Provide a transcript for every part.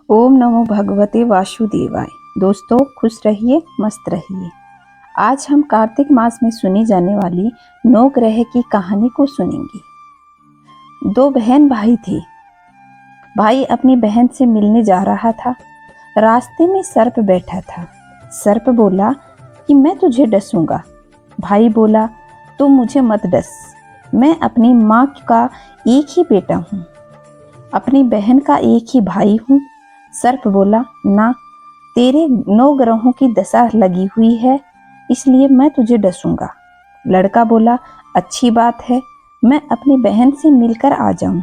ओम नमो भगवते वासुदेवाय। दोस्तों खुश रहिए, मस्त रहिए। आज हम कार्तिक मास में सुनी जाने वाली 9 ग्रह की कहानी को सुनेंगे। 2 बहन भाई थे। भाई अपनी बहन से मिलने जा रहा था। रास्ते में सर्प बैठा था। सर्प बोला कि मैं तुझे डसूंगा। भाई बोला तू मुझे मत डस, मैं अपनी माँ का एक ही बेटा हूँ, अपनी बहन का एक ही भाई हूँ। सर्प बोला ना, तेरे 9 ग्रहों की दशा लगी हुई है, इसलिए मैं तुझे डसूंगा। लड़का बोला अच्छी बात है, मैं अपनी बहन से मिलकर आ जाऊं,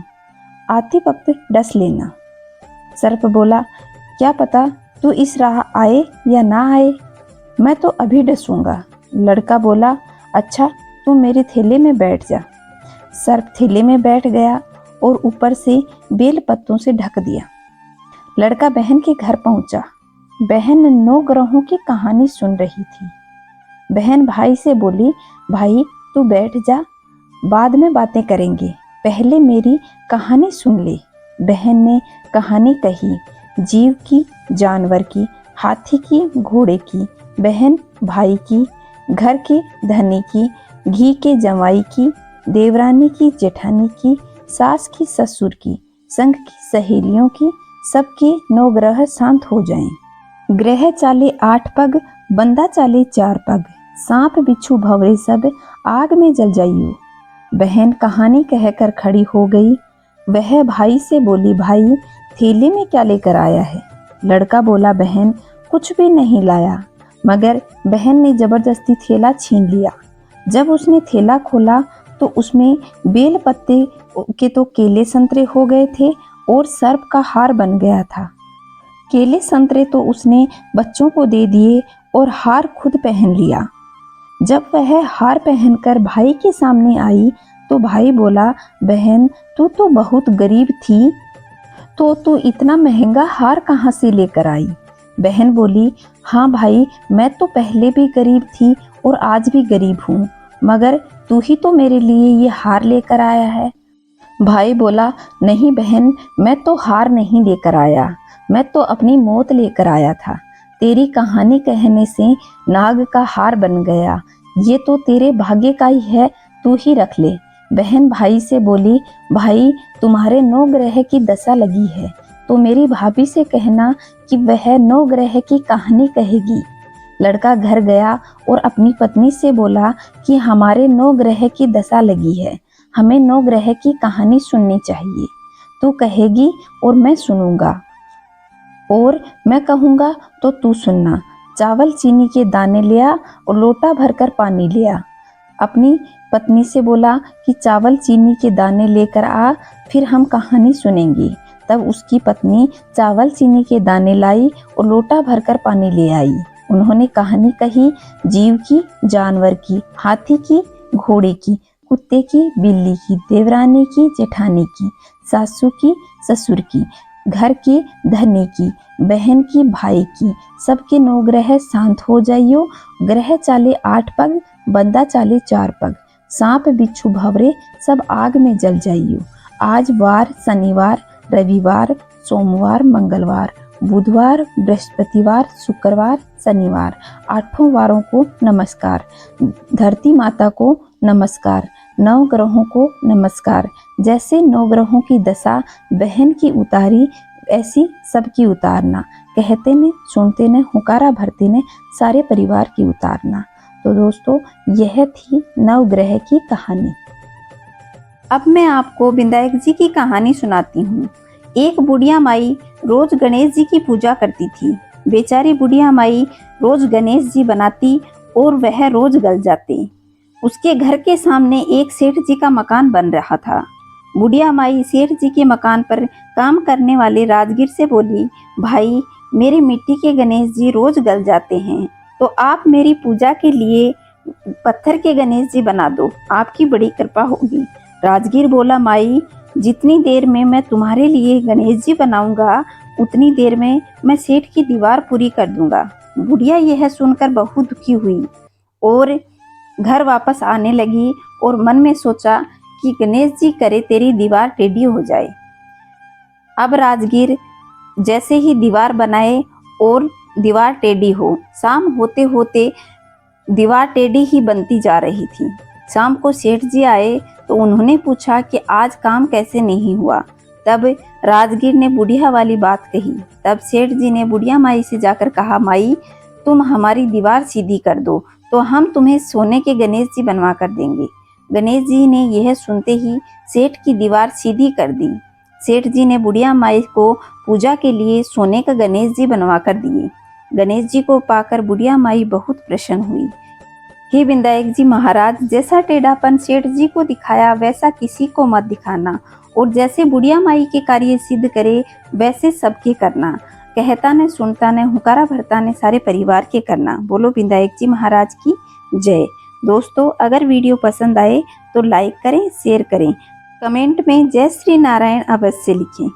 आते वक्त डस लेना। सर्प बोला क्या पता तू इस राह आए या ना आए, मैं तो अभी डसूंगा। लड़का बोला अच्छा, तू मेरे थैले में बैठ जा। सर्प थैले में बैठ गया और ऊपर से बेल पत्तों से ढक दिया। लड़का बहन के घर पहुंचा। बहन 9 ग्रहों की कहानी सुन रही थी। बहन भाई से बोली भाई तू बैठ जा, बाद में बातें करेंगे, पहले मेरी कहानी सुन ले। बहन ने कहानी कही, जीव की, जानवर की, हाथी की, घोड़े की, बहन भाई की, घर के धनी की, घी के जमाई की, देवरानी की, जेठानी की, सास की, ससुर की, संग की सहेलियों की, सबके 9 ग्रह शांत हो जाएं। ग्रह चाले 8 पग, बंदा चाले 4 पग, सांप बिच्छू भंवरे सब आग में जल जाइयो। बहन कहानी कहकर खड़ी हो गई। वह भाई से बोली भाई थैले में क्या लेकर आया है? लड़का बोला बहन कुछ भी नहीं लाया, मगर बहन ने जबरदस्ती थैला छीन लिया। जब उसने थैला खोला तो उसमें बेल पत्ते के तो केले संतरे हो गए थे और सर्प का हार बन गया था। केले संतरे तो उसने बच्चों को दे दिए और हार खुद पहन लिया। जब वह हार पहनकर भाई के सामने आई तो भाई बोला बहन तू तो बहुत गरीब थी, तो तू इतना महंगा हार कहाँ से लेकर आई? बहन बोली हाँ भाई, मैं तो पहले भी गरीब थी और आज भी गरीब हूँ, मगर तू ही तो मेरे लिए ये हार लेकर आया है। भाई बोला नहीं बहन, मैं तो हार नहीं लेकर आया, मैं तो अपनी मौत लेकर आया था। तेरी कहानी कहने से नाग का हार बन गया, ये तो तेरे भाग्य का ही है, तू ही रख ले। बहन भाई से बोली भाई तुम्हारे 9 ग्रह की दशा लगी है, तो मेरी भाभी से कहना कि वह 9 ग्रह की कहानी कहेगी। लड़का घर गया और अपनी पत्नी से बोला कि हमारे 9 ग्रह की दशा लगी है, हमें 9 ग्रह की कहानी सुननी चाहिए। तू कहेगी और मैं सुनूंगा, और मैं कहूँगा तो तू सुनना। चावल चीनी के दाने लिया और लोटा भरकर पानी लिया। अपनी पत्नी से बोला कि चावल चीनी के दाने लेकर आ, फिर हम कहानी सुनेंगे। तब उसकी पत्नी चावल चीनी के दाने लाई और लोटा भरकर पानी ले आई। उन्होंने कहानी कही, जीव की, जानवर की, हाथी की, घोड़े की, कुत्ते की, बिल्ली की, देवरानी की, जेठानी की, सासू की, ससुर की, घर के धनी की, बहन की, भाई की, सबके 9 ग्रह शांत हो जाइयो। ग्रह चाले 8 पग, बंदा चाले 4 पग, सांप बिच्छू भंवरे सब आग में जल जाइयो। आज वार, शनिवार, रविवार, सोमवार, मंगलवार, बुधवार, बृहस्पतिवार, शुक्रवार, शनिवार, 8 वारों को नमस्कार। धरती माता को नमस्कार, 9 ग्रहों को नमस्कार। जैसे 9 ग्रहों की दशा बहन की उतारी, ऐसी सबकी उतारना। कहते ने, सुनते ने, हुकारा भरते ने, सारे परिवार की उतारना। तो दोस्तों यह थी 9 ग्रह की कहानी। अब मैं आपको विनायक जी की कहानी सुनाती हूँ। एक बुढ़िया माई रोज गणेश जी की पूजा करती थी। बेचारी बुढ़िया माई रोज गणेश जी बनाती और वह रोज गल जाते। उसके घर के सामने एक सेठ जी का मकान बन रहा था। बुढ़िया माई सेठ जी के मकान पर काम करने वाले राजगीर से बोली, भाई मेरे मिट्टी के गणेश जी रोज गल जाते हैं, तो आप मेरी पूजा के लिए पत्थर के गणेश जी बना दो, आपकी बड़ी कृपा होगी। राजगीर बोला, माई जितनी देर में मैं तुम्हारे लिए गणेश जी बनाऊंगा, उतनी देर में मैं सेठ की दीवार पूरी कर दूंगा। बुढ़िया यह सुनकर बहुत दुखी हुई और घर वापस आने लगी और मन में सोचा कि गणेश जी करे तेरी दीवार टेढ़ी हो जाए। अब राजगीर जैसे ही दीवार बनाए और दीवार टेढ़ी हो। शाम होते होते दीवार टेढ़ी ही बनती जा रही थी। शाम को सेठ जी आए तो उन्होंने पूछा कि आज काम कैसे नहीं हुआ। तब राजगीर ने बुढ़िया वाली बात कही। तब सेठ जी ने बुढ़िया माई से जाकर कहा, माई तुम हमारी दीवार सीधी कर दो तो हम तुम्हें सोने के गणेश जी बनवा कर देंगे। गणेश जी ने यह सुनते ही सेठ की दीवार सीधी कर दी। सेठ जी ने बुढ़िया माई को पूजा के लिए सोने का गणेश जी बनवा कर दिए। गणेश जी को पाकर बुढ़िया माई बहुत प्रसन्न हुई। हे विनायक जी महाराज, जैसा टेढ़ापन सेठ जी को दिखाया वैसा किसी को मत दिखाना, और जैसे बुढ़िया माई के कार्य सिद्ध करे वैसे सबके करना। कहता ने सुनता ने हुकारा भरता ने सारे परिवार के करना। बोलो विनायक जी महाराज की जय। दोस्तों, अगर वीडियो पसंद आए तो लाइक करें, शेयर करें, कमेंट में जय श्री नारायण अवश्य लिखें।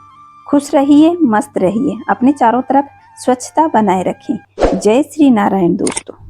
खुश रहिए, मस्त रहिए, अपने चारों तरफ स्वच्छता बनाए रखें। जय श्री नारायण दोस्तों।